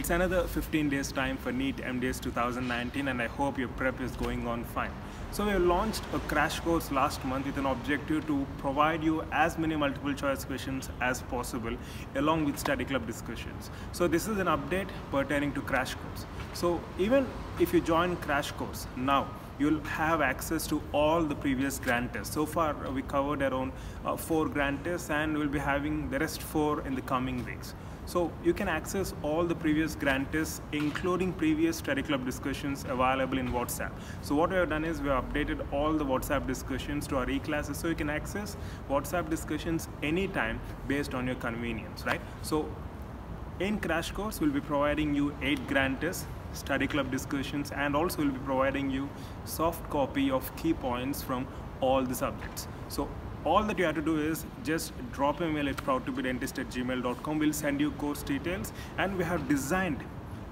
It's another 15 days time for NEET MDS 2019 and I hope your prep is going on fine. So we launched a crash course last month with an objective to provide you as many multiple choice questions as possible along with study club discussions. So this is an update pertaining to crash course. So even if you join crash course now, you'll have access to all the previous grant tests. So far we covered around 4 grant tests and we'll be having the rest 4 in the coming weeks. So you can access all the previous grant tests including previous study club discussions available in WhatsApp. So what we have done is we have updated all the WhatsApp discussions to our e-classes, so you can access WhatsApp discussions anytime based on your convenience, right? So in crash course we'll be providing you 8 grant tests, study club discussions, and also we'll be providing you soft copy of key points from all the subjects. So all that you have to do is just drop a mail at proudtobedentist@gmail.com. We'll send you course details and we have designed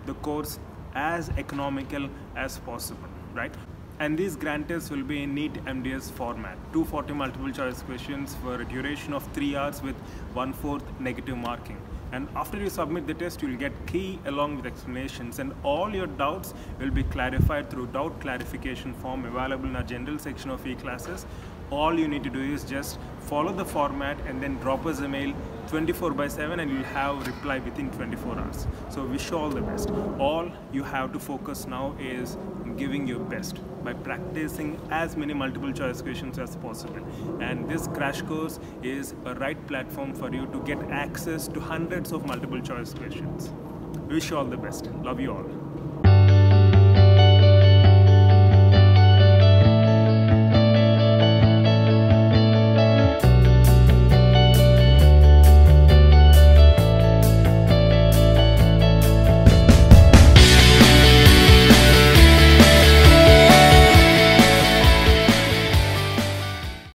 the course as economical as possible, right? And these grant tests will be in NEET MDS format, 240 multiple choice questions for a duration of 3 hours with 1/4 negative marking. And after you submit the test, you'll get key along with explanations, and all your doubts will be clarified through doubt clarification form available in our general section of e-classes. All you need to do is just follow the format and then drop us a mail 24/7 and you'll have reply within 24 hours. So wish you all the best. All you have to focus now is giving your best by practicing as many multiple choice questions as possible. And this crash course is a right platform for you to get access to hundreds of multiple choice questions. Wish you all the best. Love you all.